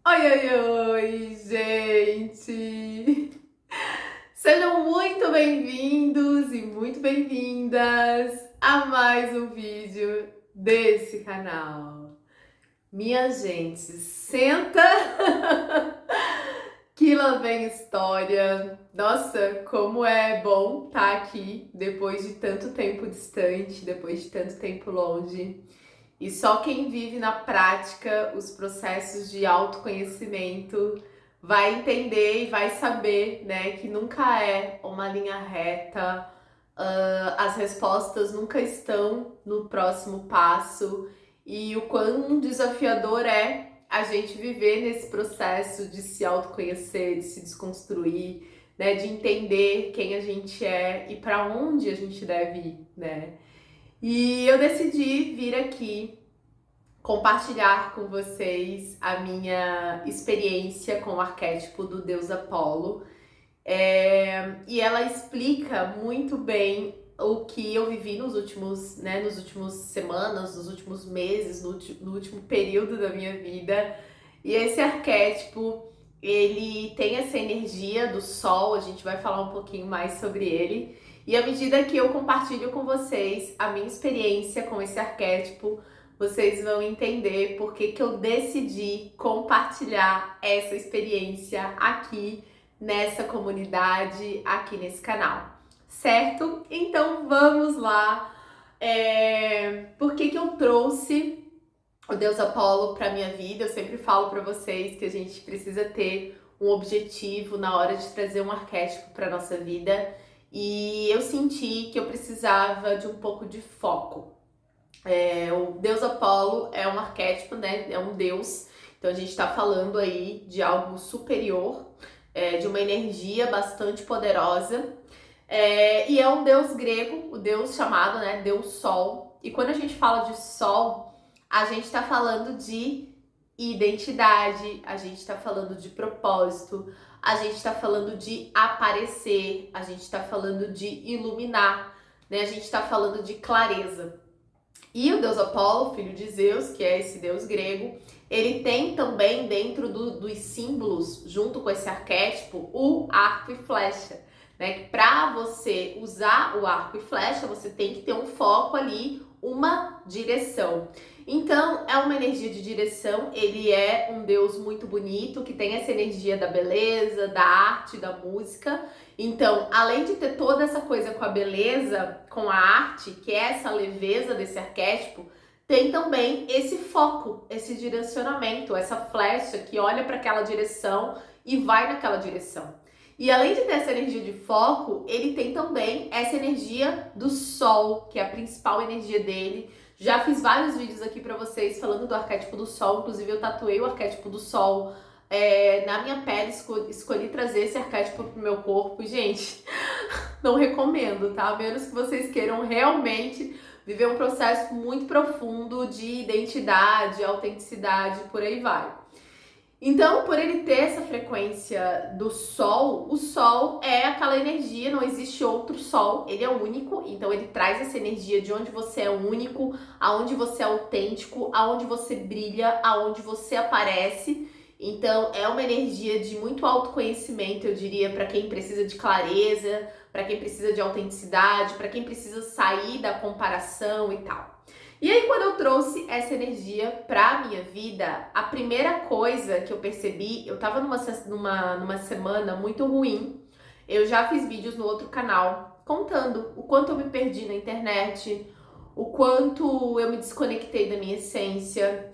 Oi, oi, oi, gente! Sejam muito bem-vindos e muito bem-vindas a mais um vídeo desse canal. Minha gente, senta que lá vem história. Nossa, como é bom estar aqui depois de tanto tempo distante, depois de tanto tempo longe. E só quem vive na prática os processos de autoconhecimento vai entender e vai saber, né, que nunca é uma linha reta, as respostas nunca estão no próximo passo e o quão desafiador é a gente viver nesse processo de se autoconhecer, de se desconstruir, né, de entender quem a gente é e para onde a gente deve ir, né? E eu decidi vir aqui compartilhar com vocês a minha experiência com o arquétipo do deus Apolo. E ela explica muito bem o que eu vivi nos últimos semanas, nos últimos meses, no último período da minha vida. E esse arquétipo, ele tem essa energia do sol, a gente vai falar um pouquinho mais sobre ele. E à medida que eu compartilho com vocês a minha experiência com esse arquétipo, vocês vão entender por que eu decidi compartilhar essa experiência aqui nessa comunidade, aqui nesse canal, certo? Então vamos lá. Por que eu trouxe o deus Apolo para minha vida? Eu sempre falo para vocês que a gente precisa ter um objetivo na hora de trazer um arquétipo para nossa vida. E eu senti que eu precisava de um pouco de foco. O deus Apolo é um arquétipo, né? É um deus. Então a gente está falando aí de algo superior, de uma energia bastante poderosa. E é um deus grego, o deus chamado, né, Deus Sol. E quando a gente fala de Sol, a gente está falando de identidade, a gente está falando de propósito, a gente está falando de aparecer, a gente está falando de iluminar, né? A gente está falando de clareza. E o deus Apolo, filho de Zeus, que é esse deus grego, ele tem também dentro dos símbolos, junto com esse arquétipo, o arco e flecha. Né? Que para você usar o arco e flecha, você tem que ter um foco ali, uma direção. Então, é uma energia de direção, ele é um deus muito bonito, que tem essa energia da beleza, da arte, da música. Então, além de ter toda essa coisa com a beleza, com a arte, que é essa leveza desse arquétipo, tem também esse foco, esse direcionamento, essa flecha que olha para aquela direção e vai naquela direção. E além de ter essa energia de foco, ele tem também essa energia do sol, que é a principal energia dele. Já fiz vários vídeos aqui para vocês falando do arquétipo do sol, inclusive eu tatuei o arquétipo do sol na minha pele, escolhi trazer esse arquétipo pro meu corpo. E, gente, não recomendo, tá? A menos que vocês queiram realmente viver um processo muito profundo de identidade, autenticidade, por aí vai. Então, por ele ter essa frequência do sol, o sol é aquela energia, não existe outro sol, ele é único, então ele traz essa energia de onde você é único, aonde você é autêntico, aonde você brilha, aonde você aparece. Então, é uma energia de muito autoconhecimento, eu diria, para quem precisa de clareza, para quem precisa de autenticidade, para quem precisa sair da comparação e tal. E aí, quando eu trouxe essa energia pra minha vida, a primeira coisa que eu percebi, eu tava numa semana muito ruim. Eu já fiz vídeos no outro canal contando o quanto eu me perdi na internet, o quanto eu me desconectei da minha essência.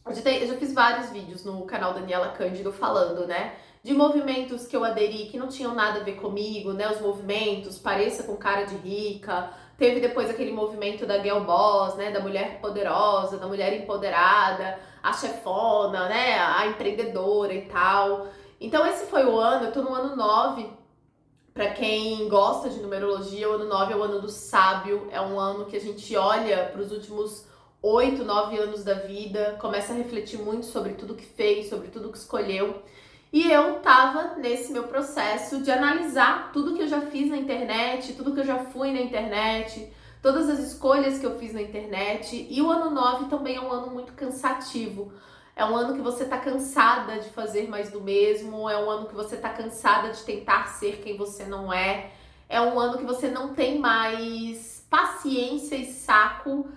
Eu já fiz vários vídeos no canal Daniela Cândido falando, né? De movimentos que eu aderi que não tinham nada a ver comigo, né? Os movimentos, pareça com cara de rica. Teve depois aquele movimento da girl boss, né? Da mulher poderosa, da mulher empoderada, a chefona, né? A empreendedora e tal. Então esse foi o ano, eu tô no ano 9. Para quem gosta de numerologia, o ano 9 é o ano do sábio, é um ano que a gente olha para os últimos 8, 9 anos da vida, começa a refletir muito sobre tudo que fez, sobre tudo que escolheu. E eu tava nesse meu processo de analisar tudo que eu já fiz na internet, tudo que eu já fui na internet, todas as escolhas que eu fiz na internet. E o ano 9 também é um ano muito cansativo. é um ano que você tá cansada de fazer mais do mesmo, é um ano que você tá cansada de tentar ser quem você não é, é um ano que você não tem mais paciência e saco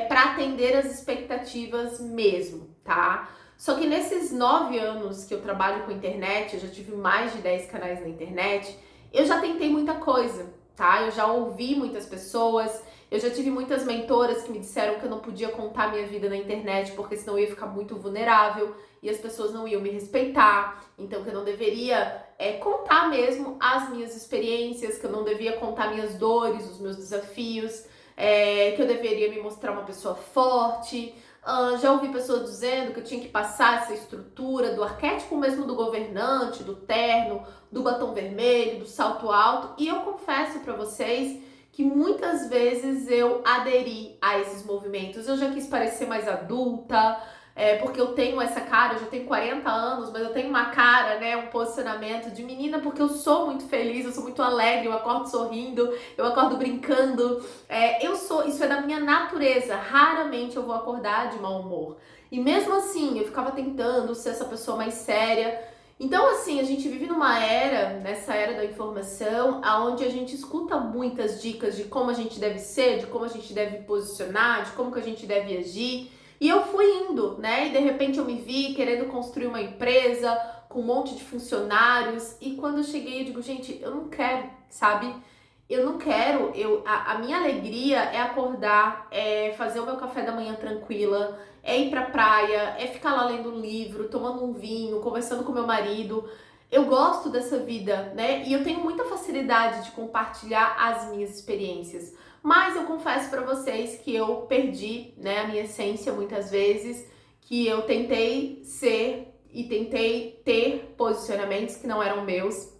para atender as expectativas mesmo, tá? Só que nesses 9 anos que eu trabalho com internet, eu já tive mais de 10 canais na internet, eu já tentei muita coisa, tá? Eu já ouvi muitas pessoas, eu já tive muitas mentoras que me disseram que eu não podia contar minha vida na internet porque senão eu ia ficar muito vulnerável e as pessoas não iam me respeitar, então que eu não deveria contar mesmo as minhas experiências, que eu não devia contar minhas dores, os meus desafios, que eu deveria me mostrar uma pessoa forte. Já ouvi pessoas dizendo que eu tinha que passar essa estrutura do arquétipo mesmo do governante, do terno, do batom vermelho, do salto alto, e eu confesso pra vocês que muitas vezes eu aderi a esses movimentos. Eu já quis parecer mais adulta, porque eu tenho essa cara, eu já tenho 40 anos, mas eu tenho uma cara, né, um posicionamento de menina, porque eu sou muito feliz, eu sou muito alegre, eu acordo sorrindo, eu acordo brincando, isso é da minha natureza, raramente eu vou acordar de mau humor. E mesmo assim, eu ficava tentando ser essa pessoa mais séria. Então, assim, a gente vive nessa era da informação, onde a gente escuta muitas dicas de como a gente deve ser, de como a gente deve posicionar, de como que a gente deve agir. E eu fui indo, né? E de repente eu me vi querendo construir uma empresa com um monte de funcionários. E quando eu cheguei, eu digo, gente, eu não quero, sabe? Eu não quero, a minha alegria é acordar, é fazer o meu café da manhã tranquila, é ir pra praia, é ficar lá lendo um livro, tomando um vinho, conversando com meu marido. Eu gosto dessa vida, né? E eu tenho muita facilidade de compartilhar as minhas experiências. Mas eu confesso pra vocês que eu perdi, né, a minha essência muitas vezes, que eu tentei ser e tentei ter posicionamentos que não eram meus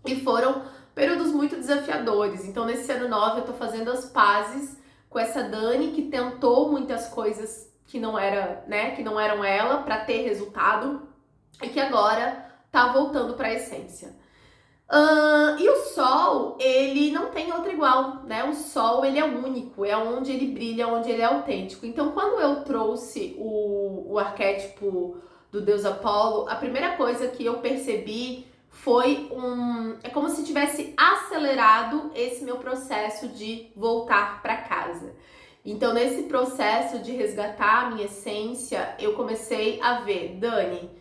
e foram períodos muito desafiadores. Então, nesse ano 9, eu tô fazendo as pazes com essa Dani que tentou muitas coisas que não era, né, que não eram ela para ter resultado e que agora tá voltando para a essência. E o sol, ele não tem outro igual, né? O sol, ele é único, é onde ele brilha, onde ele é autêntico. Então, quando eu trouxe o arquétipo do deus Apolo, a primeira coisa que eu percebi foi é como se tivesse acelerado esse meu processo de voltar para casa. Então, nesse processo de resgatar a minha essência, eu comecei a ver, Dani,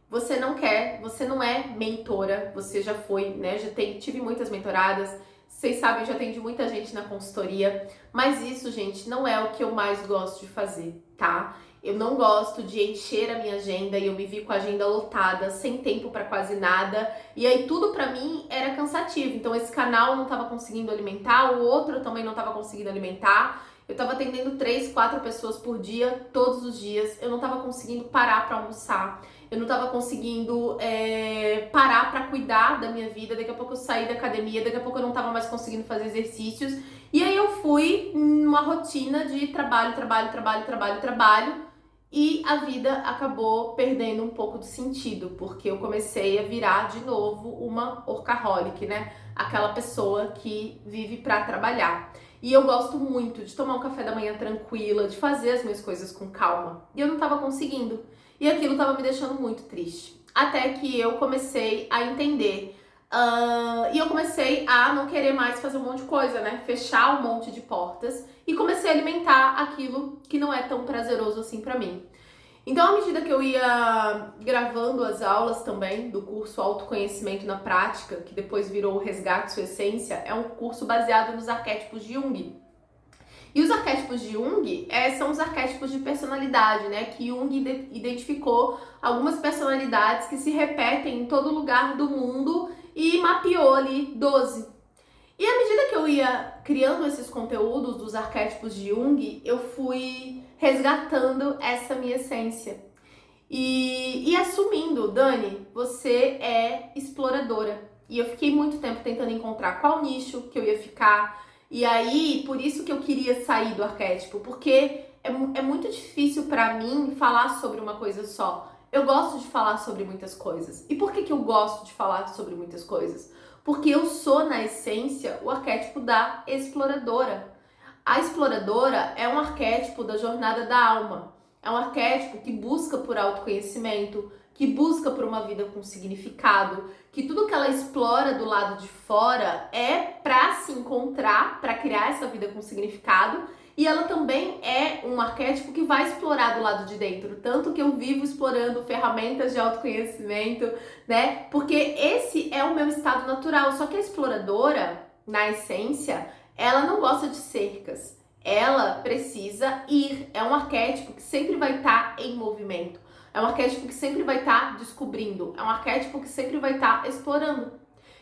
você não é mentora, você já foi, né? Tive muitas mentoradas, vocês sabem, eu já atendi muita gente na consultoria, mas isso, gente, não é o que eu mais gosto de fazer, tá? Eu não gosto de encher a minha agenda e eu me vi com a agenda lotada, sem tempo pra quase nada, e aí tudo pra mim era cansativo. Então esse canal não tava conseguindo alimentar, o outro eu também não tava conseguindo alimentar. Eu tava atendendo 3, 4 pessoas por dia, todos os dias. Eu não tava conseguindo parar pra almoçar. Eu não tava conseguindo parar pra cuidar da minha vida. Daqui a pouco eu saí da academia, daqui a pouco eu não tava mais conseguindo fazer exercícios. E aí eu fui numa rotina de trabalho, trabalho, trabalho, trabalho, trabalho. E a vida acabou perdendo um pouco de sentido, porque eu comecei a virar de novo uma workaholic, né? Aquela pessoa que vive pra trabalhar. E eu gosto muito de tomar um café da manhã tranquila, de fazer as minhas coisas com calma. E eu não tava conseguindo. E aquilo tava me deixando muito triste. Até que eu comecei a entender. E eu comecei a não querer mais fazer um monte de coisa, né? Fechar um monte de portas. E comecei a alimentar aquilo que não é tão prazeroso assim pra mim. Então, à medida que eu ia gravando as aulas também do curso Autoconhecimento na Prática, que depois virou o Resgate Sua Essência, é um curso baseado nos arquétipos de Jung. E os arquétipos de Jung são os arquétipos de personalidade, né? Que Jung identificou algumas personalidades que se repetem em todo lugar do mundo e mapeou ali 12. E à medida que eu ia criando esses conteúdos dos arquétipos de Jung, eu fui resgatando essa minha essência. E assumindo, Dani, você é exploradora. E eu fiquei muito tempo tentando encontrar qual nicho que eu ia ficar. E aí, por isso que eu queria sair do arquétipo, porque é muito difícil pra mim falar sobre uma coisa só. Eu gosto de falar sobre muitas coisas. E por que eu gosto de falar sobre muitas coisas? Porque eu sou, na essência, o arquétipo da exploradora. A exploradora é um arquétipo da jornada da alma. É um arquétipo que busca por autoconhecimento, que busca por uma vida com significado, que tudo que ela explora do lado de fora é para se encontrar, para criar essa vida com significado, e ela também é um arquétipo que vai explorar do lado de dentro, tanto que eu vivo explorando ferramentas de autoconhecimento, né? Porque esse é o meu estado natural, só que a exploradora, na essência, ela não gosta de cercas. Ela precisa ir, é um arquétipo que sempre vai estar em movimento. É um arquétipo que sempre vai estar descobrindo. É um arquétipo que sempre vai estar explorando.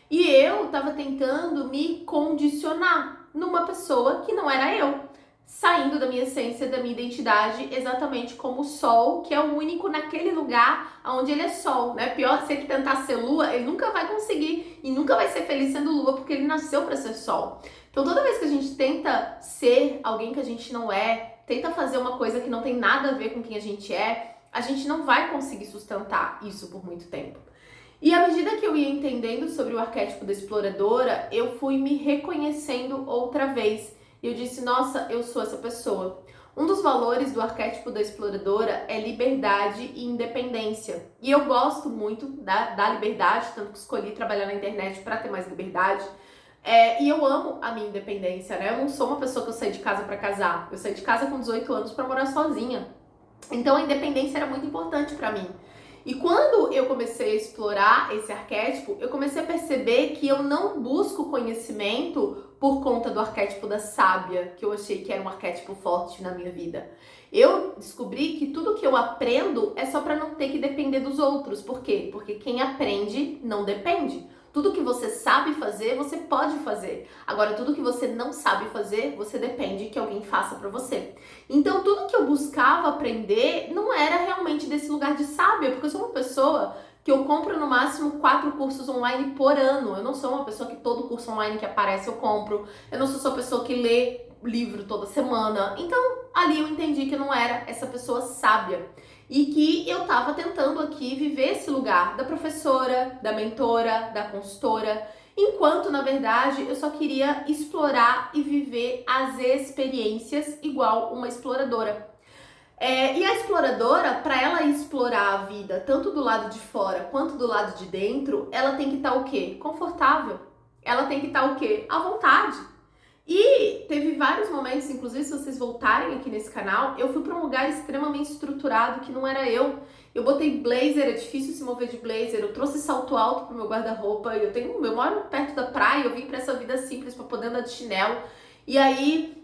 E eu estava tentando me condicionar numa pessoa que não era eu. Saindo da minha essência, da minha identidade, exatamente como o sol, que é o único naquele lugar onde ele é sol, né? Pior, se ele tentar ser lua, ele nunca vai conseguir e nunca vai ser feliz sendo lua, porque ele nasceu para ser sol. Então toda vez que a gente tenta ser alguém que a gente não é, tenta fazer uma coisa que não tem nada a ver com quem a gente não vai conseguir sustentar isso por muito tempo. E à medida que eu ia entendendo sobre o arquétipo da exploradora, eu fui me reconhecendo outra vez. E eu disse, nossa, eu sou essa pessoa. Um dos valores do arquétipo da exploradora é liberdade e independência. E eu gosto muito da liberdade, tanto que escolhi trabalhar na internet para ter mais liberdade. E eu amo a minha independência, né? Eu não sou uma pessoa que eu saí de casa para casar. Eu saí de casa com 18 anos para morar sozinha. Então a independência era muito importante para mim. E quando eu comecei a explorar esse arquétipo, eu comecei a perceber que eu não busco conhecimento por conta do arquétipo da sábia, que eu achei que era um arquétipo forte na minha vida. Eu descobri que tudo que eu aprendo é só para não ter que depender dos outros. Por quê? Porque quem aprende não depende. Tudo que você sabe fazer, você pode fazer. Agora, tudo que você não sabe fazer, você depende que alguém faça para você. Então, tudo que eu buscava aprender não era realmente desse lugar de sábia, porque eu sou uma pessoa que eu compro no máximo 4 cursos online por ano. Eu não sou uma pessoa que todo curso online que aparece eu compro. Eu não sou uma pessoa que lê livro toda semana. Então, ali eu entendi que eu não era essa pessoa sábia. E que eu tava tentando aqui viver esse lugar da professora, da mentora, da consultora, enquanto, na verdade, eu só queria explorar e viver as experiências igual uma exploradora. E a exploradora, para ela explorar a vida, tanto do lado de fora quanto do lado de dentro, ela tem que estar o quê? Confortável. Ela tem que estar o quê? À vontade. E teve vários momentos, inclusive se vocês voltarem aqui nesse canal, eu fui para um lugar extremamente estruturado que não era eu. Eu botei blazer, é difícil se mover de blazer, eu trouxe salto alto pro meu guarda-roupa, eu moro perto da praia, eu vim para essa vida simples para poder andar de chinelo. E aí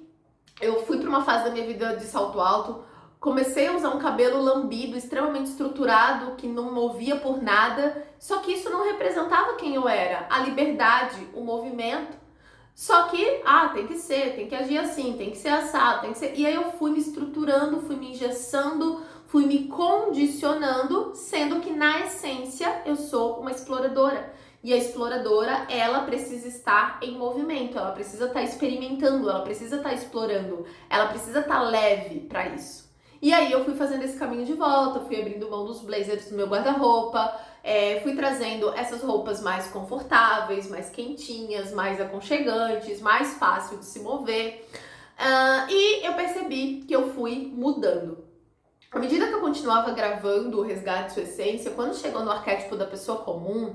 eu fui para uma fase da minha vida de salto alto, comecei a usar um cabelo lambido, extremamente estruturado, que não movia por nada, só que isso não representava quem eu era, a liberdade, o movimento. Só que, tem que ser, tem que agir assim, tem que ser assado, tem que ser... E aí eu fui me estruturando, fui me engessando, fui me condicionando, sendo que na essência eu sou uma exploradora. E a exploradora, ela precisa estar em movimento, ela precisa estar experimentando, ela precisa estar explorando, ela precisa estar leve para isso. E aí eu fui fazendo esse caminho de volta, fui abrindo mão dos blazers do meu guarda-roupa, fui trazendo essas roupas mais confortáveis, mais quentinhas, mais aconchegantes, mais fácil de se mover. E eu percebi que eu fui mudando. À medida que eu continuava gravando o Resgate Sua Essência, quando chegou no arquétipo da pessoa comum,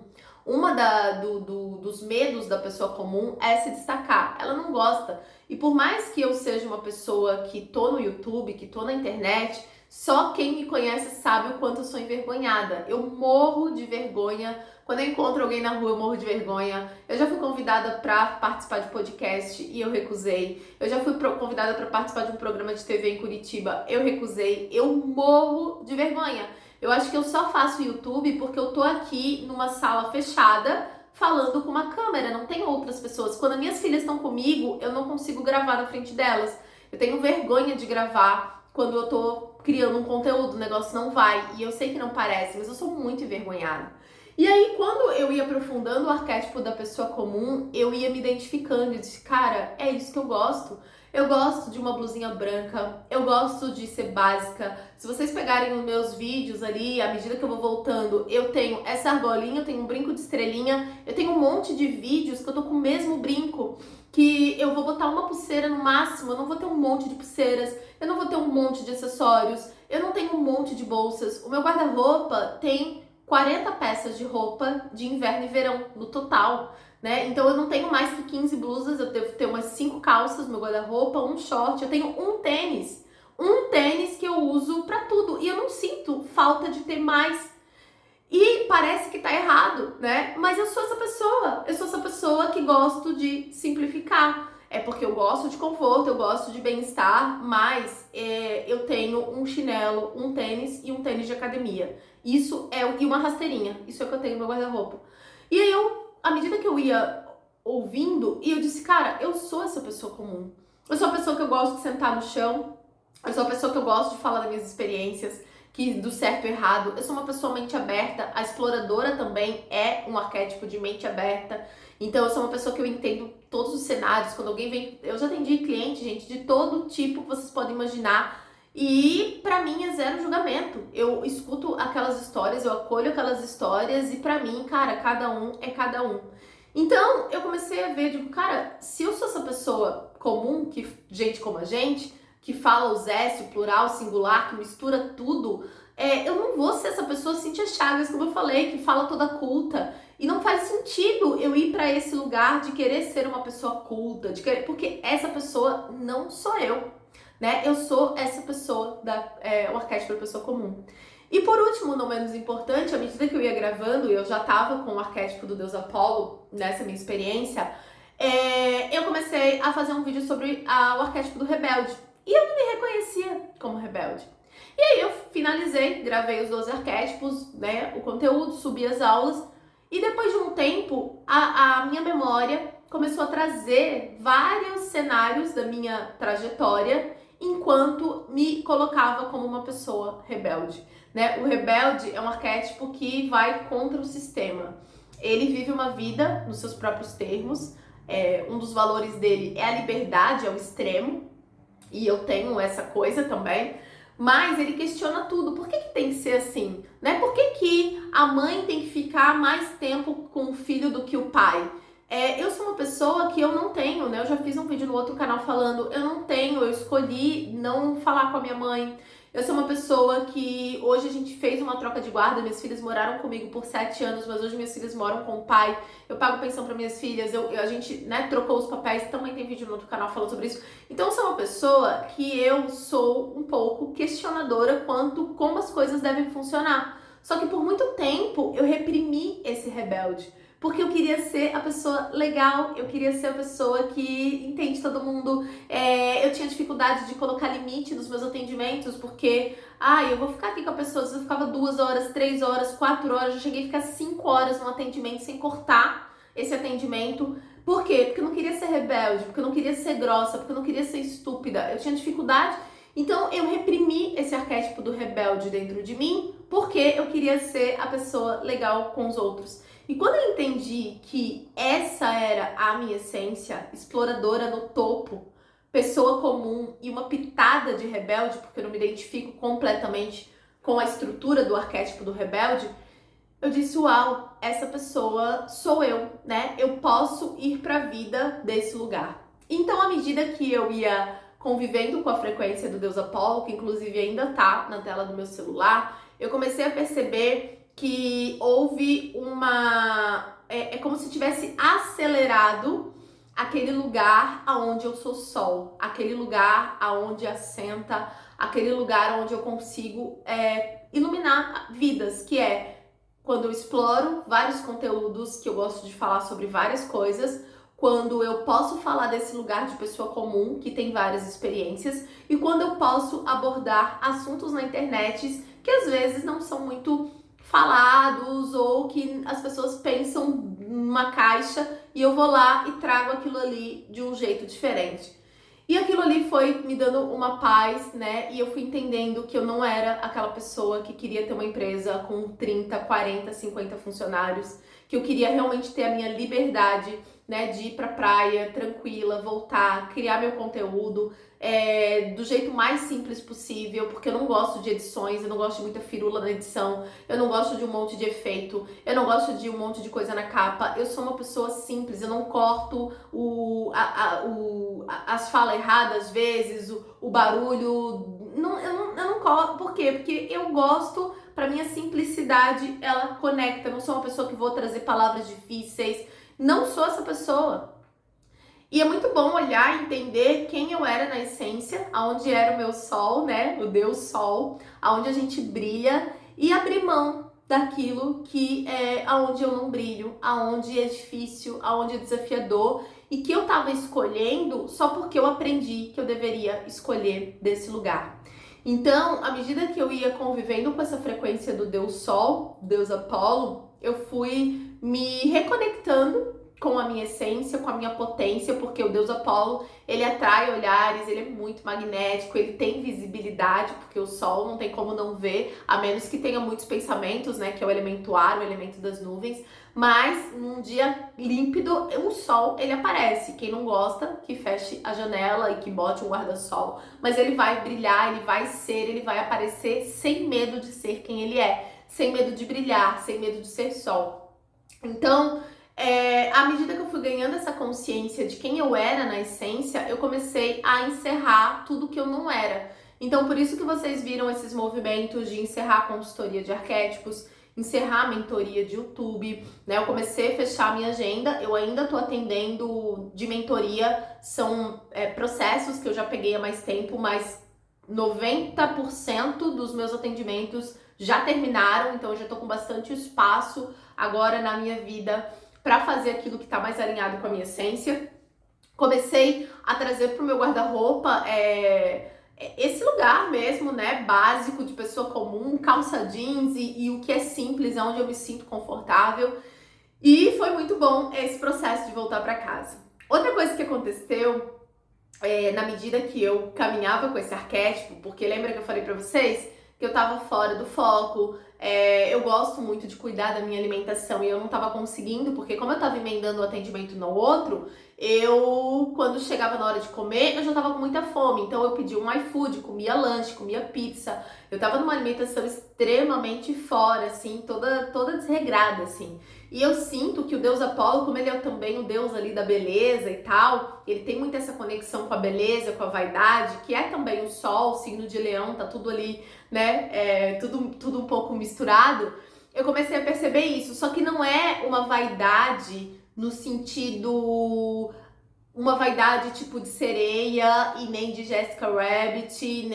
dos medos da pessoa comum é se destacar. Ela não gosta. E por mais que eu seja uma pessoa que tô no YouTube, que tô na internet, só quem me conhece sabe o quanto eu sou envergonhada. Eu morro de vergonha. Quando eu encontro alguém na rua, eu morro de vergonha. Eu já fui convidada para participar de podcast e eu recusei. Eu já fui convidada para participar de um programa de TV em Curitiba, eu recusei. Eu morro de vergonha. Eu acho que eu só faço YouTube porque eu tô aqui numa sala fechada falando com uma câmera, não tem outras pessoas. Quando minhas filhas estão comigo, eu não consigo gravar na frente delas. Eu tenho vergonha de gravar quando eu tô criando um conteúdo, o negócio não vai. E eu sei que não parece, mas eu sou muito envergonhada. E aí, quando eu ia aprofundando o arquétipo da pessoa comum, eu ia me identificando e disse, cara, é isso que eu gosto. Eu gosto de uma blusinha branca, eu gosto de ser básica. Se vocês pegarem os meus vídeos ali, à medida que eu vou voltando, eu tenho essa argolinha, eu tenho um brinco de estrelinha, eu tenho um monte de vídeos que eu tô com o mesmo brinco, que eu vou botar uma pulseira no máximo, eu não vou ter um monte de pulseiras, eu não vou ter um monte de acessórios, eu não tenho um monte de bolsas. O meu guarda-roupa tem 40 peças de roupa de inverno e verão no total, né? Então eu não tenho mais que 15 blusas, eu devo ter umas 5 calças no meu guarda-roupa, um short, eu tenho um tênis. Um tênis que eu uso pra tudo. E eu não sinto falta de ter mais. E parece que tá errado, né? Mas eu sou essa pessoa. Eu sou essa pessoa que gosto de simplificar. É porque eu gosto de conforto, eu gosto de bem-estar, mas eu tenho um chinelo, um tênis e um tênis de academia. E uma rasteirinha. Isso é o que eu tenho no meu guarda-roupa. E aí à medida que eu ia ouvindo, e eu disse, cara, eu sou essa pessoa comum. Eu sou a pessoa que eu gosto de sentar no chão. Eu sou a pessoa que eu gosto de falar das minhas experiências, que do certo e errado. Eu sou uma pessoa mente aberta. A exploradora também é um arquétipo de mente aberta. Então eu sou uma pessoa que eu entendo todos os cenários. Quando alguém vem, eu já atendi cliente, gente, de todo tipo que vocês podem imaginar. E pra mim é zero julgamento. Eu escuto aquelas histórias, eu acolho aquelas histórias e pra mim, cara, cada um é cada um. Então eu comecei a ver, digo, cara, se eu sou essa pessoa comum, que gente como a gente, que fala os S, o plural, o singular, que mistura tudo, eu não vou ser essa pessoa Cíntia Chagas, como eu falei, que fala toda culta. E não faz sentido eu ir para esse lugar de querer ser uma pessoa culta, porque essa pessoa não sou eu, né? Eu sou essa pessoa, o arquétipo da pessoa comum. E por último, não menos importante, à medida que eu ia gravando, eu já estava com o arquétipo do deus Apolo nessa minha experiência, eu comecei a fazer um vídeo sobre o arquétipo do rebelde. E eu não me reconhecia como rebelde. E aí eu finalizei, gravei os 12 arquétipos, né, o conteúdo, subi as aulas. E depois de um tempo, a minha memória começou a trazer vários cenários da minha trajetória enquanto me colocava como uma pessoa rebelde, né? O rebelde é um arquétipo que vai contra o sistema. Ele vive uma vida nos seus próprios termos. Um dos valores dele é a liberdade ao extremo. E eu tenho essa coisa também, mas ele questiona tudo. Por que tem que ser assim? Né? Por que a mãe tem que ficar mais tempo com o filho do que o pai? Eu sou uma pessoa que eu não tenho, né? Eu já fiz um vídeo no outro canal falando, eu escolhi não falar com a minha mãe. Eu sou uma pessoa que hoje a gente fez uma troca de guarda, minhas filhas moraram comigo por 7 anos, mas hoje minhas filhas moram com o pai. Eu pago pensão para minhas filhas, a gente, né, trocou os papéis, também tem vídeo no outro canal falando sobre isso. Então eu sou uma pessoa que eu sou um pouco questionadora quanto como as coisas devem funcionar. Só que por muito tempo eu reprimi esse rebelde. Porque eu queria ser a pessoa legal, eu queria ser a pessoa que entende todo mundo. Eu tinha dificuldade de colocar limite nos meus atendimentos, porque, eu vou ficar aqui com a pessoa, às vezes eu ficava 2 horas, 3 horas, 4 horas, eu cheguei a ficar 5 horas no atendimento sem cortar esse atendimento. Por quê? Porque eu não queria ser rebelde, porque eu não queria ser grossa, porque eu não queria ser estúpida. Eu tinha dificuldade, então eu reprimi esse arquétipo do rebelde dentro de mim, porque eu queria ser a pessoa legal com os outros. E quando eu entendi que essa era a minha essência, exploradora no topo, pessoa comum e uma pitada de rebelde, porque eu não me identifico completamente com a estrutura do arquétipo do rebelde, eu disse, uau, essa pessoa sou eu, né? Eu posso ir para a vida desse lugar. Então, à medida que eu ia convivendo com a frequência do deus Apolo, que inclusive ainda tá na tela do meu celular, eu comecei a perceber que houve é como se tivesse acelerado aquele lugar aonde eu sou sol, aquele lugar aonde assenta, aquele lugar onde eu consigo iluminar vidas, que é quando eu exploro vários conteúdos, que eu gosto de falar sobre várias coisas, quando eu posso falar desse lugar de pessoa comum, que tem várias experiências, e quando eu posso abordar assuntos na internet que às vezes não são muito falados ou que as pessoas pensam numa caixa e eu vou lá e trago aquilo ali de um jeito diferente. E aquilo ali foi me dando uma paz, né? E eu fui entendendo que eu não era aquela pessoa que queria ter uma empresa com 30, 40, 50 funcionários, que eu queria realmente ter a minha liberdade, né, de ir pra praia tranquila, voltar, criar meu conteúdo do jeito mais simples possível, porque eu não gosto de edições, eu não gosto de muita firula na edição, eu não gosto de um monte de efeito, eu não gosto de um monte de coisa na capa, eu sou uma pessoa simples, eu não corto as falas erradas às vezes, o barulho, eu não Por quê? Porque eu gosto, pra mim a simplicidade, ela conecta. Eu não sou uma pessoa que vou trazer palavras difíceis. Não sou essa pessoa. E é muito bom olhar e entender quem eu era na essência, aonde era o meu sol, né? O Deus Sol, aonde a gente brilha e abrir mão daquilo que é aonde eu não brilho, aonde é difícil, aonde é desafiador e que eu tava escolhendo só porque eu aprendi que eu deveria escolher desse lugar. Então, à medida que eu ia convivendo com essa frequência do Deus Sol, Deus Apolo, eu fui me reconectando com a minha essência, com a minha potência, porque o Deus Apolo, ele atrai olhares, ele é muito magnético, ele tem visibilidade, porque o Sol não tem como não ver, a menos que tenha muitos pensamentos, né, que é o elemento ar, o elemento das nuvens, mas num dia límpido, o Sol, ele aparece. Quem não gosta, que feche a janela e que bote um guarda-sol, mas ele vai brilhar, ele vai ser, ele vai aparecer sem medo de ser quem ele é, sem medo de brilhar, sem medo de ser Sol. Então, à medida que eu fui ganhando essa consciência de quem eu era na essência, eu comecei a encerrar tudo que eu não era. Então, por isso que vocês viram esses movimentos de encerrar a consultoria de arquétipos, encerrar a mentoria de YouTube, né? Eu comecei a fechar a minha agenda, eu ainda tô atendendo de mentoria, são processos que eu já peguei há mais tempo, mas 90% dos meus atendimentos já terminaram, então eu já tô com bastante espaço agora na minha vida para fazer aquilo que está mais alinhado com a minha essência. Comecei a trazer para o meu guarda-roupa esse lugar mesmo, né, básico de pessoa comum, calça jeans e o que é simples, é onde eu me sinto confortável. E foi muito bom esse processo de voltar para casa. Outra coisa que aconteceu na medida que eu caminhava com esse arquétipo, porque lembra que eu falei para vocês que eu tava fora do foco, eu gosto muito de cuidar da minha alimentação e eu não tava conseguindo, porque como eu tava emendando o atendimento no outro, quando chegava na hora de comer, eu já tava com muita fome, então eu pedi um iFood, comia lanche, comia pizza, eu tava numa alimentação extremamente fora, assim, toda desregrada, assim. E eu sinto que o Deus Apolo, como ele é também o Deus ali da beleza e tal, ele tem muito essa conexão com a beleza, com a vaidade, que é também o Sol, o signo de Leão, tá tudo ali, né, tudo um pouco misturado. Eu comecei a perceber isso, só que não é uma vaidade no sentido, uma vaidade tipo de sereia e nem de Jessica Rabbit,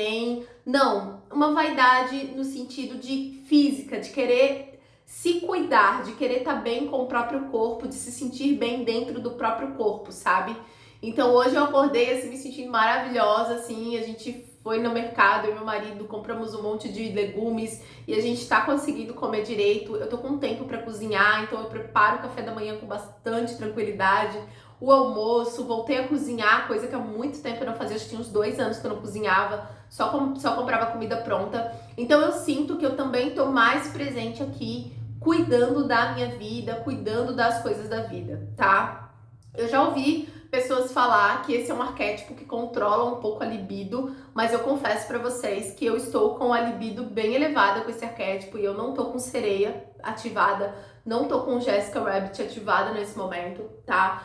não, uma vaidade no sentido de física, de querer se cuidar, de querer estar bem com o próprio corpo, de se sentir bem dentro do próprio corpo, sabe? Então hoje eu acordei assim me sentindo maravilhosa, assim, a gente foi no mercado, eu e meu marido compramos um monte de legumes e a gente tá conseguindo comer direito. Eu tô com tempo para cozinhar, então eu preparo o café da manhã com bastante tranquilidade. O almoço, voltei a cozinhar, coisa que há muito tempo eu não fazia, acho que tinha uns 2 anos que eu não cozinhava, só comprava comida pronta. Então eu sinto que eu também tô mais presente aqui, cuidando da minha vida, cuidando das coisas da vida, tá? Eu já ouvi pessoas falar que esse é um arquétipo que controla um pouco a libido, mas eu confesso pra vocês que eu estou com a libido bem elevada com esse arquétipo e eu não tô com sereia ativada, não tô com Jessica Rabbit ativada nesse momento, tá?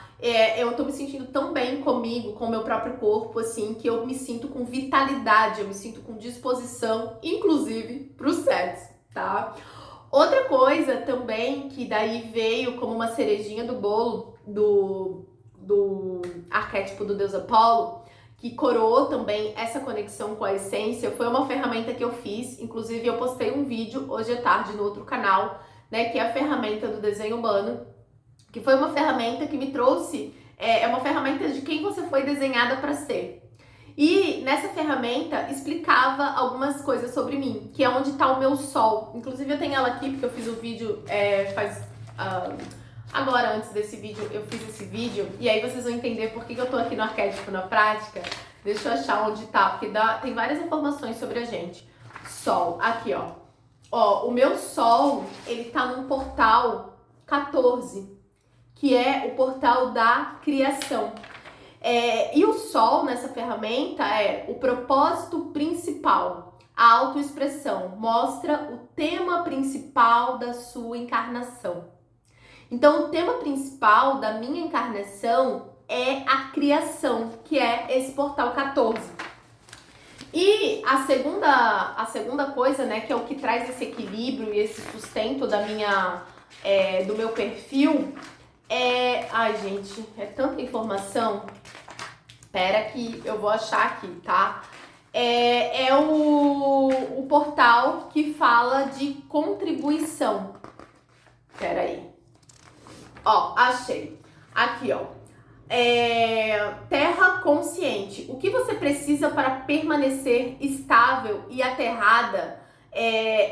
Eu tô me sentindo tão bem comigo, com o meu próprio corpo, assim, que eu me sinto com vitalidade, eu me sinto com disposição, inclusive pro sexo, tá? Outra coisa também que daí veio como uma cerejinha do bolo do arquétipo do Deus Apolo, que coroou também essa conexão com a essência, foi uma ferramenta que eu fiz, inclusive eu postei um vídeo hoje à tarde no outro canal, né, que é a ferramenta do desenho humano, que foi uma ferramenta que me trouxe, uma ferramenta de quem você foi desenhada para ser. E nessa ferramenta explicava algumas coisas sobre mim, que é onde está o meu sol. Inclusive eu tenho ela aqui porque eu fiz o vídeo agora, antes desse vídeo, eu fiz esse vídeo. E aí vocês vão entender por que eu tô aqui no arquétipo na prática. Deixa eu achar onde tá, porque tem várias informações sobre a gente. Sol, aqui ó. Ó, o meu sol, ele tá num portal 14, que é o portal da criação. E o sol nessa ferramenta é o propósito principal, a autoexpressão, mostra o tema principal da sua encarnação. Então, o tema principal da minha encarnação é a criação, que é esse portal 14. E a segunda coisa, né, que é o que traz esse equilíbrio e esse sustento do meu perfil ai, gente, é tanta informação. Espera que eu vou achar aqui, tá? É o portal que fala de contribuição. Espera aí. Ó, achei. Aqui, ó. Terra consciente. O que você precisa para permanecer estável e aterrada?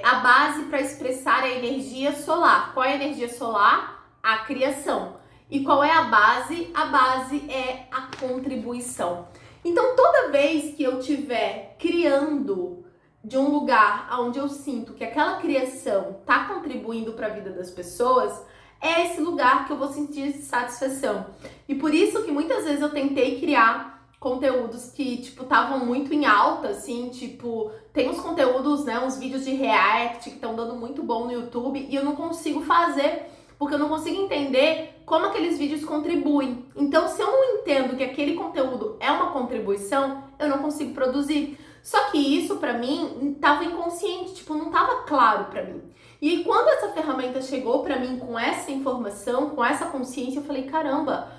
A base para expressar a energia solar. Qual é a energia solar? A criação. E qual é a base? A base é a contribuição. Então, toda vez que eu estiver criando de um lugar onde eu sinto que aquela criação está contribuindo para a vida das pessoas, é esse lugar que eu vou sentir satisfação. E por isso que muitas vezes eu tentei criar conteúdos que, tipo, estavam muito em alta, assim, tipo, tem uns conteúdos, né, uns vídeos de react que estão dando muito bom no YouTube e eu não consigo fazer, porque eu não consigo entender como aqueles vídeos contribuem. Então, se eu não entendo que aquele conteúdo é uma contribuição, eu não consigo produzir. Só que isso, pra mim, tava inconsciente, tipo, não tava claro pra mim. E quando essa ferramenta chegou pra mim com essa informação, com essa consciência, eu falei, caramba,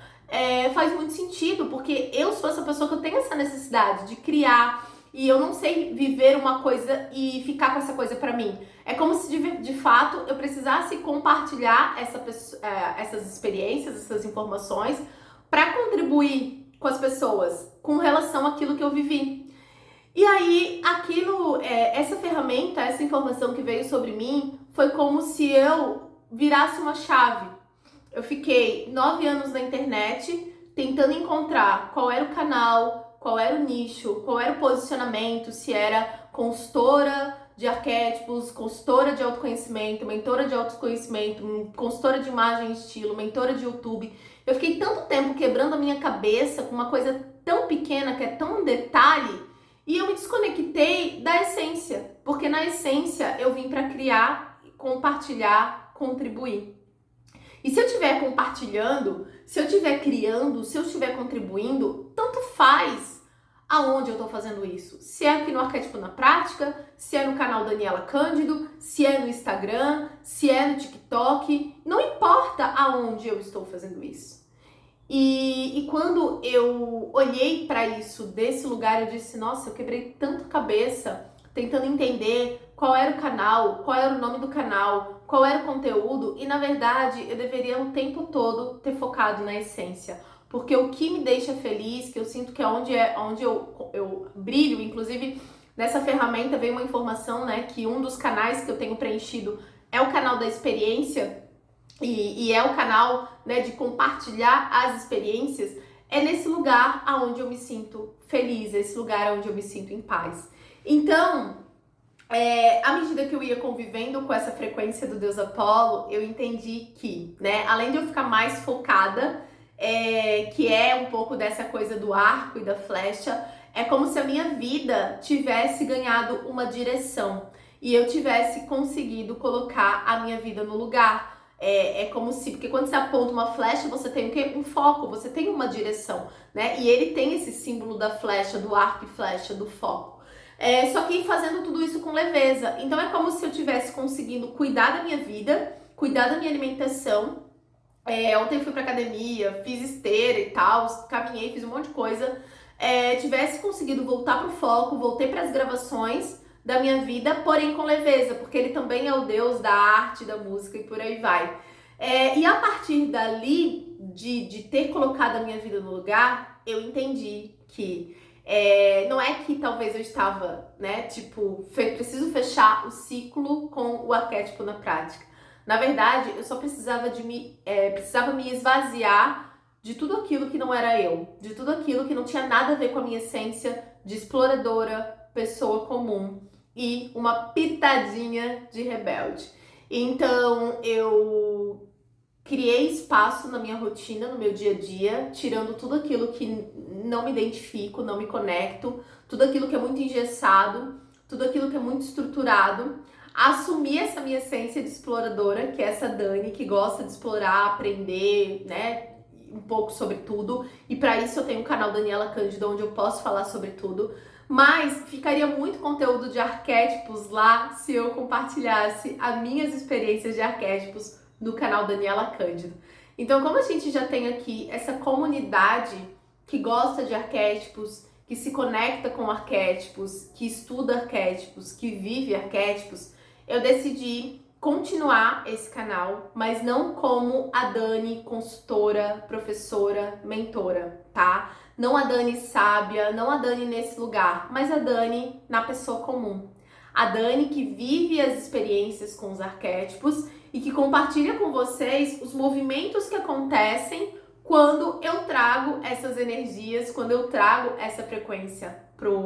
faz muito sentido, porque eu sou essa pessoa que eu tenho essa necessidade de criar, e eu não sei viver uma coisa e ficar com essa coisa pra mim. É como se de fato eu precisasse compartilhar essas experiências, essas informações, para contribuir com as pessoas com relação àquilo que eu vivi. E aí, essa ferramenta, essa informação que veio sobre mim, foi como se eu virasse uma chave. Eu fiquei 9 anos na internet tentando encontrar qual era o canal, qual era o nicho, qual era o posicionamento, se era consultora de arquétipos, consultora de autoconhecimento, mentora de autoconhecimento, consultora de imagem e estilo, mentora de YouTube. Eu fiquei tanto tempo quebrando a minha cabeça com uma coisa tão pequena, que é tão um detalhe, e eu me desconectei da essência, porque na essência eu vim para criar, compartilhar, contribuir. E se eu estiver compartilhando, se eu estiver criando, se eu estiver contribuindo, tanto faz aonde eu estou fazendo isso. Se é aqui no Arquétipo na Prática, se é no canal Daniela Cândido, se é no Instagram, se é no TikTok, não importa aonde eu estou fazendo isso. E quando eu olhei para isso desse lugar, eu disse, nossa, eu quebrei tanto a cabeça tentando entender qual era o canal, qual era o nome do canal, qual era o conteúdo, e na verdade eu deveria o tempo todo ter focado na essência, porque o que me deixa feliz, que eu sinto que é onde eu brilho, inclusive nessa ferramenta veio uma informação, né, que um dos canais que eu tenho preenchido é o canal da experiência, e é o canal, né, de compartilhar as experiências, é nesse lugar onde eu me sinto feliz, esse lugar onde eu me sinto em paz. Então, à medida que eu ia convivendo com essa frequência do Deus Apolo, eu entendi que, né, além de eu ficar mais focada, que é um pouco dessa coisa do arco e da flecha, é como se a minha vida tivesse ganhado uma direção e eu tivesse conseguido colocar a minha vida no lugar. É como se, porque quando você aponta uma flecha, você tem o quê? Um foco, você tem uma direção, né? E ele tem esse símbolo da flecha, do arco e flecha, do foco. Só que fazendo tudo isso com leveza. Então é como se eu tivesse conseguindo cuidar da minha vida, cuidar da minha alimentação. Ontem eu fui pra academia, fiz esteira e tal, caminhei, fiz um monte de coisa. Tivesse conseguido voltar pro foco, voltei para as gravações da minha vida, porém com leveza, porque ele também é o Deus da arte, da música e por aí vai. E a partir dali, de ter colocado a minha vida no lugar, eu entendi que não é que talvez eu estava, né, tipo, preciso fechar o ciclo com o arquétipo na prática. Na verdade, eu só precisava me esvaziar de tudo aquilo que não era eu, de tudo aquilo que não tinha nada a ver com a minha essência de exploradora, pessoa comum e uma pitadinha de rebelde. Então, eu criei espaço na minha rotina, no meu dia a dia, tirando tudo aquilo que não me identifico, não me conecto, tudo aquilo que é muito engessado, tudo aquilo que é muito estruturado. Assumir essa minha essência de exploradora, que é essa Dani, que gosta de explorar, aprender, né, um pouco sobre tudo. E para isso eu tenho o canal Daniela Cândido, onde eu posso falar sobre tudo. Mas ficaria muito conteúdo de arquétipos lá se eu compartilhasse as minhas experiências de arquétipos no canal Daniela Cândido. Então, como a gente já tem aqui essa comunidade que gosta de arquétipos, que se conecta com arquétipos, que estuda arquétipos, que vive arquétipos, eu decidi continuar esse canal, mas não como a Dani, consultora, professora, mentora, tá? Não a Dani sábia, não a Dani nesse lugar, mas a Dani na pessoa comum. A Dani que vive as experiências com os arquétipos e que compartilha com vocês os movimentos que acontecem quando eu trago essas energias, quando eu trago essa frequência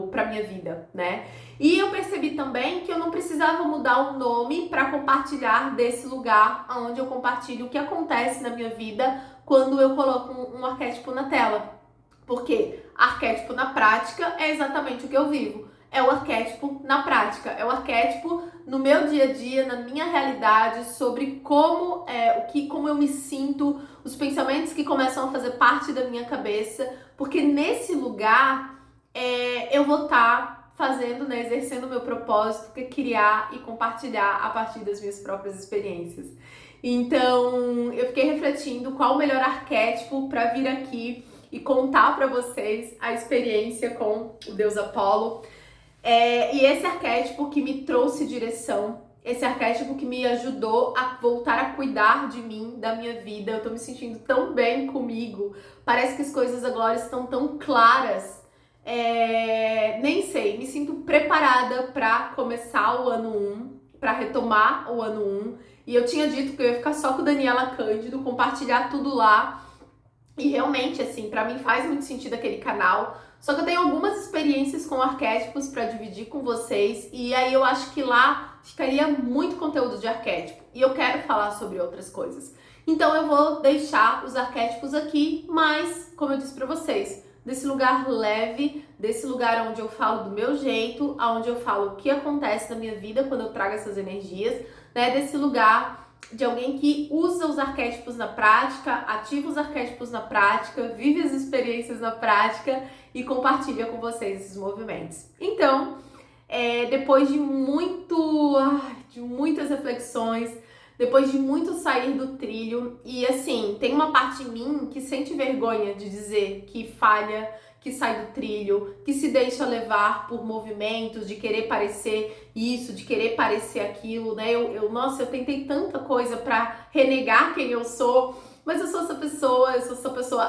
pra minha vida, né? E eu percebi também que eu não precisava mudar o nome para compartilhar desse lugar onde eu compartilho o que acontece na minha vida quando eu coloco um arquétipo na tela. Porque arquétipo na prática é exatamente o que eu vivo. É o arquétipo na prática, é o arquétipo no meu dia a dia, na minha realidade, sobre como como eu me sinto, os pensamentos que começam a fazer parte da minha cabeça, porque nesse lugar eu vou estar fazendo, né, exercendo o meu propósito, que é criar e compartilhar a partir das minhas próprias experiências. Então, eu fiquei refletindo qual o melhor arquétipo para vir aqui e contar para vocês a experiência com o deus Apolo. E esse arquétipo que me trouxe direção, esse arquétipo que me ajudou a voltar a cuidar de mim, da minha vida. Eu tô me sentindo tão bem comigo, parece que as coisas agora estão tão claras. Nem sei, me sinto preparada para começar o ano 1, para retomar o ano 1. E eu tinha dito que eu ia ficar só com Daniela Cândido, compartilhar tudo lá. E realmente, assim, pra mim faz muito sentido aquele canal. Só que eu tenho algumas experiências com arquétipos pra dividir com vocês. E aí eu acho que lá ficaria muito conteúdo de arquétipo. E eu quero falar sobre outras coisas. Então eu vou deixar os arquétipos aqui, mas, como eu disse pra vocês, desse lugar leve, desse lugar onde eu falo do meu jeito, onde eu falo o que acontece na minha vida quando eu trago essas energias, né? Desse lugar de alguém que usa os arquétipos na prática, ativa os arquétipos na prática, vive as experiências na prática e compartilha com vocês esses movimentos. Então, depois de muitas reflexões, depois de muito sair do trilho, e assim, tem uma parte em mim que sente vergonha de dizer que falha, que sai do trilho, que se deixa levar por movimentos, de querer parecer isso, de querer parecer aquilo, né? Nossa, eu tentei tanta coisa pra renegar quem eu sou, mas eu sou essa pessoa,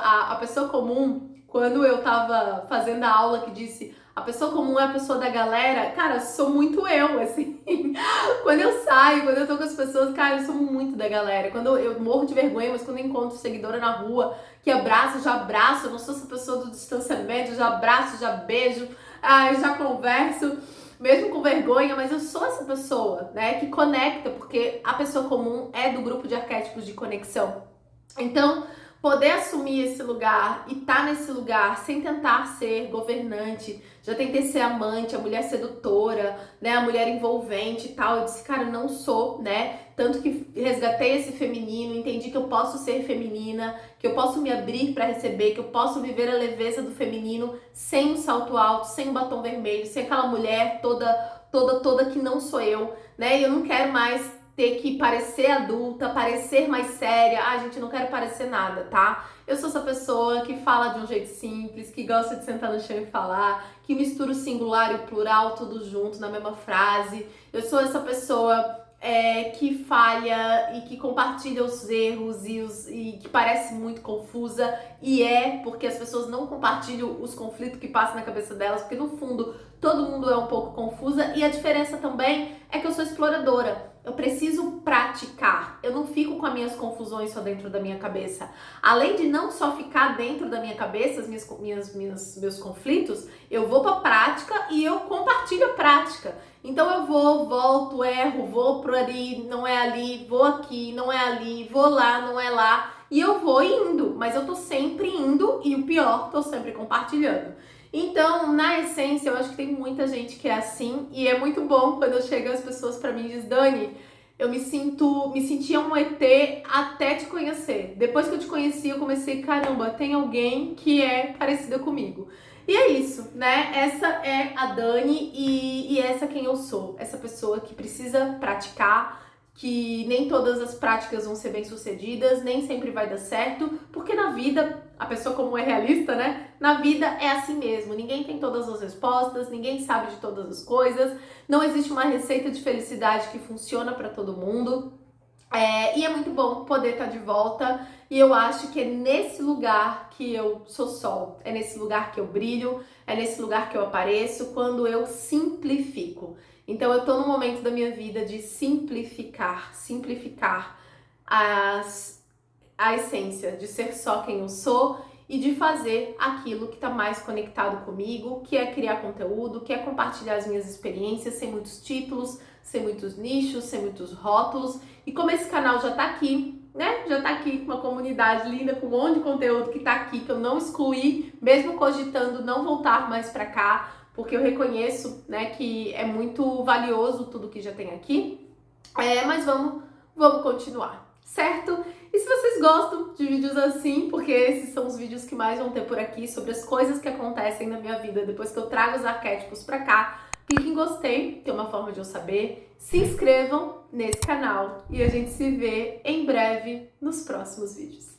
a pessoa comum. Quando eu tava fazendo a aula que disse a pessoa comum é a pessoa da galera, cara, sou muito eu, assim. Quando eu saio, quando eu tô com as pessoas, cara, eu sou muito da galera. Quando eu morro de vergonha, mas quando eu encontro seguidora na rua, que abraça, eu já abraço. Eu não sou essa pessoa do distanciamento, eu já abraço, já beijo, eu já converso, mesmo com vergonha, mas eu sou essa pessoa, né, que conecta, porque a pessoa comum é do grupo de arquétipos de conexão. Então, poder assumir esse lugar e estar nesse lugar sem tentar ser governante. Já tentei ser amante, a mulher sedutora, né, a mulher envolvente e tal. Eu disse, cara, eu não sou, né? Tanto que resgatei esse feminino, entendi que eu posso ser feminina, que eu posso me abrir para receber, que eu posso viver a leveza do feminino sem o salto alto, sem o batom vermelho, sem aquela mulher toda que não sou eu, né? E eu não quero mais ter que parecer adulta, parecer mais séria. Gente, não quero parecer nada, tá? Eu sou essa pessoa que fala de um jeito simples, que gosta de sentar no chão e falar, que mistura o singular e o plural tudo junto na mesma frase. Eu sou essa pessoa que falha e que compartilha os erros e que parece muito confusa, e porque as pessoas não compartilham os conflitos que passam na cabeça delas, porque no fundo todo mundo é um pouco confusa, e a diferença também é que eu sou exploradora. Eu preciso praticar, eu não fico com as minhas confusões só dentro da minha cabeça. Além de não só ficar dentro da minha cabeça, meus conflitos, eu vou pra prática e eu compartilho a prática. Então eu volto, erro, vou por ali, não é ali, vou aqui, não é ali, vou lá, não é lá. E eu vou indo, mas eu tô sempre indo e o pior, tô sempre compartilhando. Então, na essência, eu acho que tem muita gente que é assim, e é muito bom quando chegam as pessoas pra mim e dizem, Dani, eu me sentia um ET até te conhecer. Depois que eu te conheci, eu comecei, caramba, tem alguém que é parecida comigo. E é isso, né? Essa é a Dani e essa é quem eu sou. Essa pessoa que precisa praticar, que nem todas as práticas vão ser bem-sucedidas, nem sempre vai dar certo, porque na vida, a pessoa como é realista, né? Na vida é assim mesmo, ninguém tem todas as respostas, ninguém sabe de todas as coisas, não existe uma receita de felicidade que funciona para todo mundo. E é muito bom poder estar de volta, e eu acho que é nesse lugar que eu sou sol, é nesse lugar que eu brilho, é nesse lugar que eu apareço, quando eu simplifico. Então eu tô num momento da minha vida de simplificar a essência, de ser só quem eu sou e de fazer aquilo que está mais conectado comigo, que é criar conteúdo, que é compartilhar as minhas experiências sem muitos títulos, sem muitos nichos, sem muitos rótulos. E como esse canal já tá aqui, né? Já tá aqui com uma comunidade linda, com um monte de conteúdo que tá aqui, que eu não excluí, mesmo cogitando não voltar mais pra cá, porque eu reconheço, né, que é muito valioso tudo que já tem aqui. Mas vamos continuar, certo? E se vocês gostam de vídeos assim, porque esses são os vídeos que mais vão ter por aqui, sobre as coisas que acontecem na minha vida depois que eu trago os arquétipos pra cá, clique em gostei, que é uma forma de eu saber. Se inscrevam nesse canal e a gente se vê em breve nos próximos vídeos.